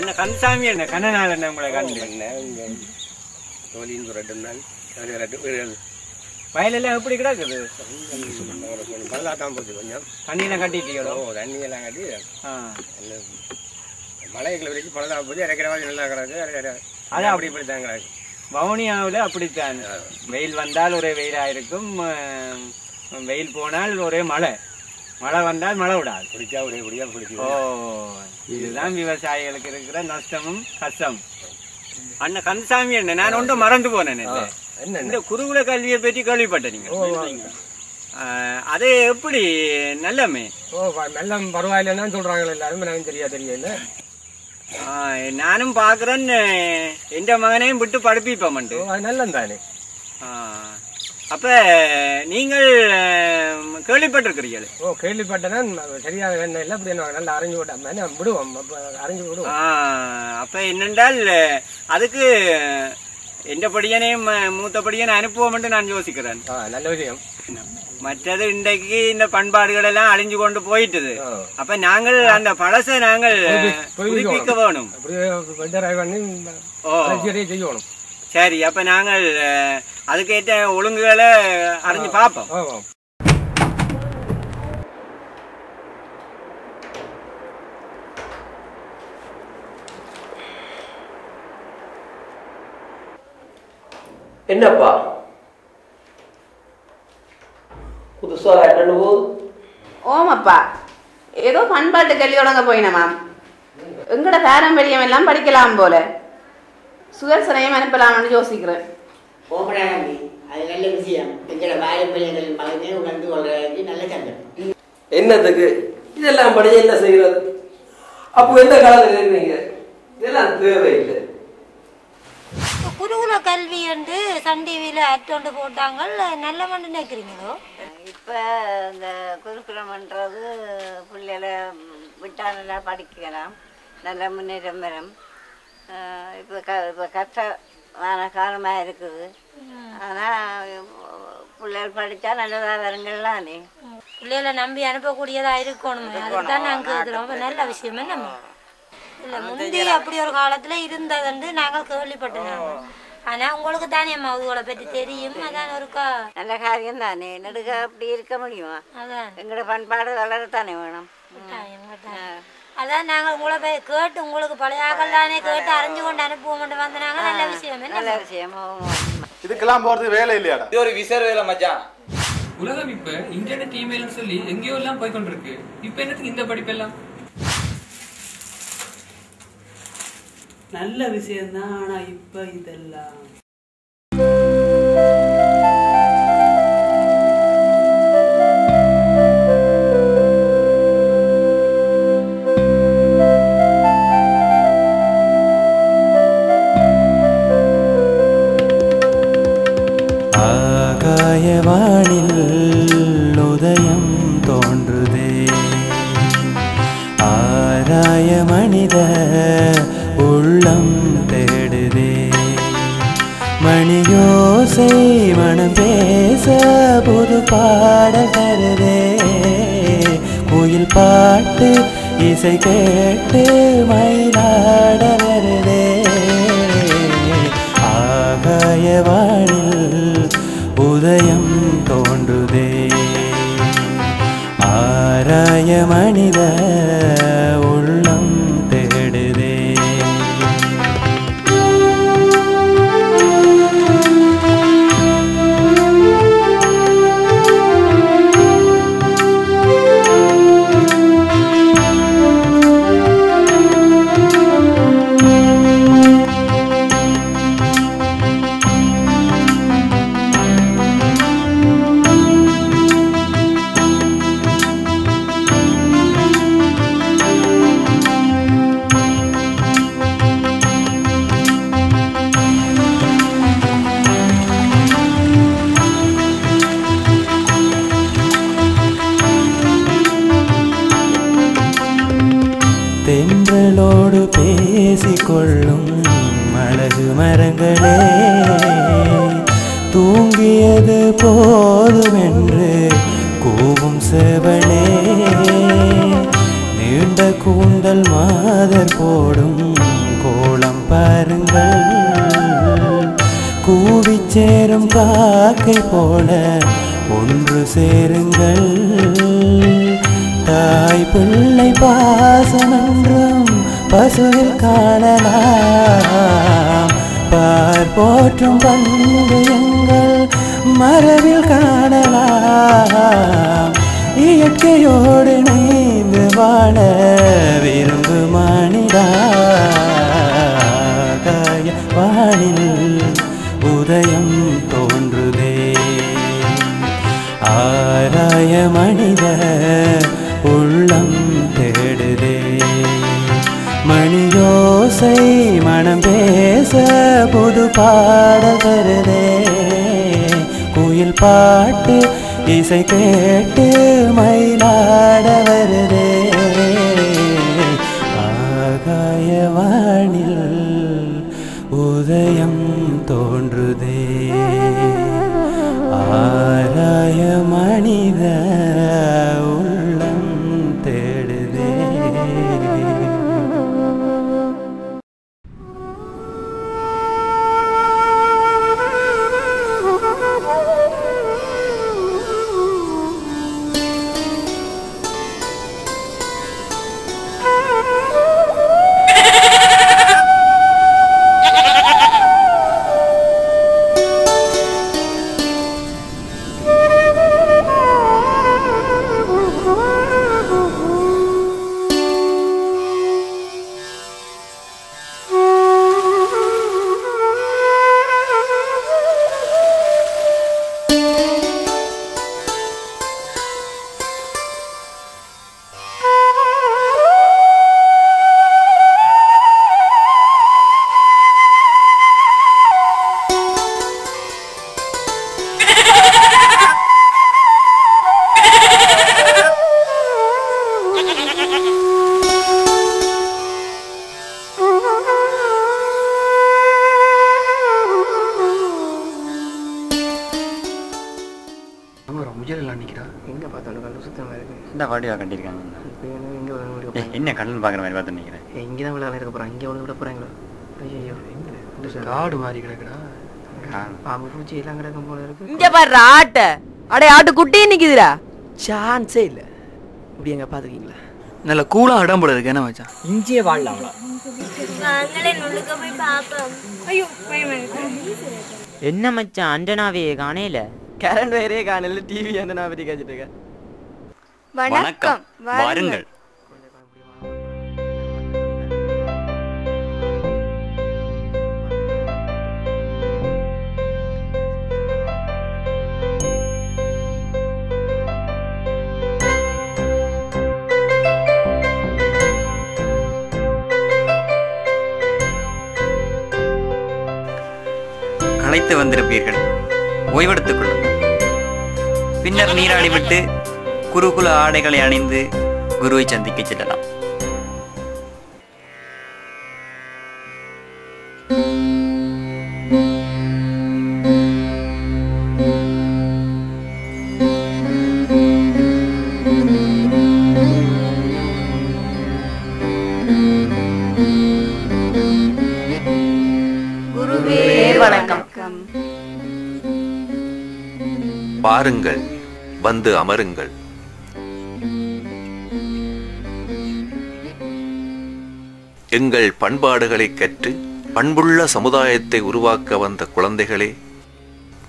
அண்ணன் கந்தசாமி என்ன கண்ணனால என்ன உங்களை கண்டு வயலெல்லாம் எப்படி கிடக்குது? தண்ணியெல்லாம் கட்டிட்டீங்களோ? தண்ணியெல்லாம் கட்டி மலைகளை வரைக்கும் பழதா போது இறக்கிற மாதிரி நல்லா கிடக்கு. அது அப்படி இப்படித்தான் கிடக்கு. வவுனியாவில் அப்படித்தான். வெயில் வந்தால் ஒரே வெயிலாக இருக்கும், வெயில் போனால் ஒரே மழை, மழை வந்தால் மழை விடாது, பிடிச்சா ஒரே குடியா பிடிச்சி. ஓ, இதுதான் விவசாயிகளுக்கு இருக்கிற நஷ்டமும் கஷ்டம். அண்ணன் கந்தசாமி என்ன நான் ஒன்றும் மறந்து போனேன். இந்த குருகுல கல்வியை பற்றி கேள்விப்பட்டீங்க? அது எப்படி நல்லமே? நல்ல பரவாயில்லன்னு சொல்றாங்க எல்லாரும். எனக்கு தெரியல. நானும் பாக்குறேன், எந்த மகனையும் விட்டு படிப்பிப்பேன். நல்லம் தானே. அப்ப நீங்கள் கேள்விப்பட்டிருக்கிறீர்கள்? கேள்விப்பட்டேன்னா சரியாக இல்லை, அப்படி நல்லா அரைஞ்சு விடுவோம், அரைஞ்சு விடுவோம். அப்ப என்னென்றால் அதுக்கு எந்த படியனையும் மூத்த படியனை அனுப்புவோம் என்று நான் யோசிக்கிறேன். நல்ல விஷயம். மற்றது இன்றைக்கு இந்த பண்பாடுகள் எல்லாம் அழிஞ்சு கொண்டு போயிட்டது. அப்ப நாங்கள் அந்த பழசை நாங்கள் புதுப்பிக்க வேணும். செய்யணும். சரி, அப்ப நாங்கள் அதுக்கேற்ற ஒழுங்குகளை அறிஞ்சு பார்ப்போம். என்னப்பா புதுசா என்னவோ? ஓமப்பா, ஏதோ பண்பாட்டு கல்வியோடங்க போயினமாம். எங்கட பாரம்பரியம் எல்லாம் படிக்கலாம் போல, சுதர்சனையும் அனுப்பலாம்னு யோசிக்கிறேன். ஓமடானி, அது நல்ல விஷயம். எங்களோட பாரம்பரியங்களின் பகுதியை உணர்ந்து கொள்றதுக்கு நல்ல சந்தர்ப்பம். என்னதுக்கு இதெல்லாம் படிச்சு என்ன செய்கிறது? அப்போ எந்த காலத்தில் இருக்கீங்க? இதெல்லாம் தேவையில்லை. குருகுல கல்வி என்று சன் டிவியில் ஆக்டோண்டு போட்டாங்க, நல்ல மண்ணு நினைக்கிறீங்களோ? இப்போ இந்த குருகுலம்ன்றது பிள்ளைகளை விட்டா நல்லா படிக்கலாம், நல்ல முன்னேற்றம் வரும். இப்போ கஷ்டமான காலமாக இருக்குது. ஆனால் பிள்ளைகள் படித்தா நல்லதாக வருங்கள்லானே. பிள்ளைகளை நம்பி அனுப்பக்கூடியதாக இருக்கணும், அதுதான் நாங்கள் கேட்குறோம். நல்ல விஷயமே நம்ம இல்லை, முந்தி அப்படி ஒரு காலத்தில் இருந்ததுண்டு நாங்கள் கேள்விப்பட்டோம். ஆனா உங்களுக்கு தானே அம்மா அவங்களை பற்றி தெரியும், அதான் ஒருக்கா நல்ல காரியம் தானே. நெடுக அப்படி இருக்க முடியுமா? அதான் எங்களோட பண்பாடு வளரத்தானே வேணும். அதான் நாங்கள் உங்களை போய் கேட்டு உங்களுக்கு பழையாக்கள் தானே கேட்டு அறிஞ்சு கொண்டு அனுப்புவோம் வந்தாங்க. நல்ல விஷயம், நல்ல விஷயம். இதுக்கெல்லாம் போறது வேலை இல்லையாடா? இது ஒரு விசேர வேலை மச்சான். உலகம் இப்ப இன்டர்நெட் இமெயில் சொல்லி எங்கேயோ எல்லாம் போய் கொண்டிருக்கு. இப்ப என்னத்துக்கு இந்த படிப்பெல்லாம்? நல்ல விஷயம்தான், ஆனா இப்ப இதெல்லாம் ஆகாயவானில் உதயம் தோன்றுதே, ஆராய மனித உள்ளம் தேடுதே, மணியோசை மனம் பேச புது பாடல் தருதே, குயில் பாட்டு இசை கேட்டு மயிலாட வருதே, ஆகாயவானில் உதயம் தோன்றுதே, ஆராய மனித உள்ளம் தேடுதே. தென்றலோடு பேசிக்கொள்ளும் அழகு மரங்களே, தூங்கியது போதுமென்று கூவும் செவளே, நீண்ட கொண்ட கூந்தல் மாதர் போடும் கோலம் பாருங்கள். கூவிச் சேரும் காக்கை போல ஒன்று சேருங்கள். தாய் பிள்ளை பாசமென்றும் பசுவில் காணலாம். பார் போற்றும் பண்பு எங்கள் மரபில் காணலாம். இயற்கையோடு இணைந்து வாழ விரும்பு மனிதா. காய வானில் உதயம் தோன்றுதே. ஆராய மனித உள்ளம் தேடுதே. மணியோசை மனம் பேச புது பாடல் தருதே. குயில் பாட்டு இசை கேட்டு மயிலாட வருதே. ஆகாய வானில் உதயம் தோன்றுதே. ஆராய மனித உள்ளம் தேடுதே. என்ன கண்ணன் பாக்குற மாதிரி பார்த்து நிக்கிறேன். இங்கதான் விளையாட இருக்க போறான். இங்க வந்து விட போறாங்களா? ஐயோ காடு மாறி கிடக்குறா. பாம்பு பூச்சி எல்லாம் கிடக்கும் போல இருக்கு. இங்க பாரு ஆட்ட. அடே ஆட்டு குட்டி நிக்குதுடா. சான்ஸே இல்ல. இப்படி எங்க பாத்துக்கீங்களா? நல்ல கூலா இடம் போல இருக்கு. என்ன மச்சான் இஞ்சியே வாழலாம்ல. வாங்களே நுள்ளுக்க போய் பாப்போம். ஐயோ என்ன மச்சான் அண்டனாவே காணேல. கரண்ட் வயரே காணல. டிவி அண்டனா பத்தி கேச்சிட்டு இருக்க. வணக்கம் வாருங்கள். களைத்து வந்திருப்பீர்கள், ஓய்வெடுத்துக் கொள்ளுங்கள். பின்னர் நீராடி விட்டு குருகுல ஆடைகளை அணிந்து குருவை சந்திக்க செல்லலாம். குருவே வணக்கம். பாருங்கள், வந்து அமருங்கள். எங்கள் பண்பாடுகளை கற்று பண்புள்ள சமுதாயத்தை உருவாக்க வந்த குழந்தைகளே,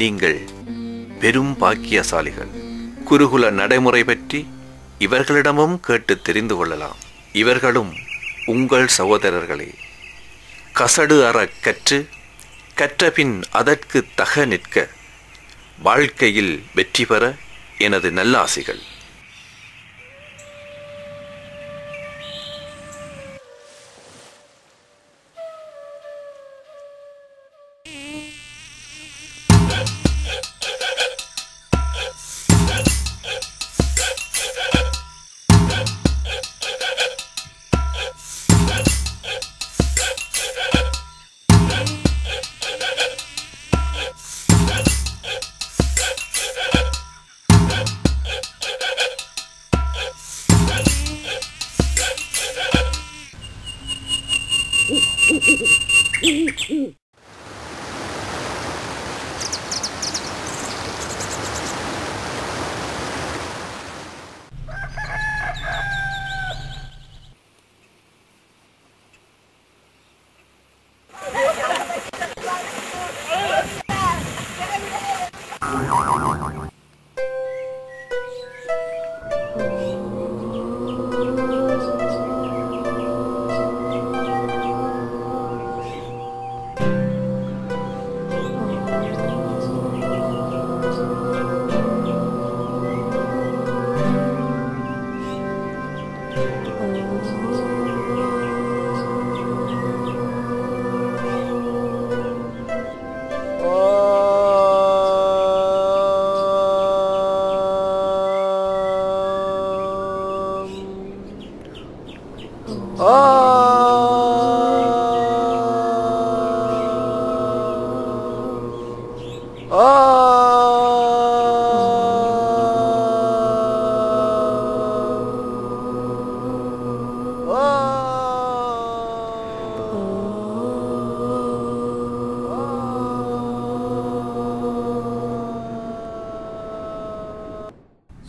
நீங்கள் பெரும் பாக்கியசாலிகள். குருகுல நடைமுறை பற்றி இவர்களிடமும் கேட்டு தெரிந்து கொள்ளலாம். இவர்களும் உங்கள் சகோதரர்களே. கசடு அற கற்று கற்றபின் அதற்கு தக நிற்க, வாழ்க்கையில் வெற்றி பெற எனது நல்லாசிகள்.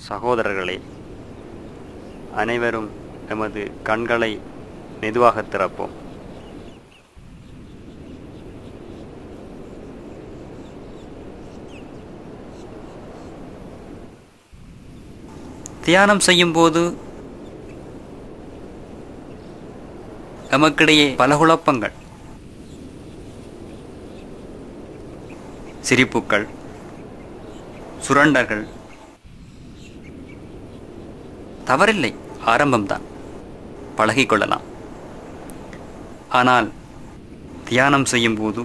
சகோதரர்களே, அனைவரும் எமது கண்களை மெதுவாக திறப்போம். தியானம் செய்யும் போது எமக்கிடையே பல குழப்பங்கள், சிரிப்புக்கள், சுரண்டர்கள், தவறில்லை, ஆரம்பம்தான், பழகிக்கொள்ளலாம். ஆனால் தியானம் செய்யும் போது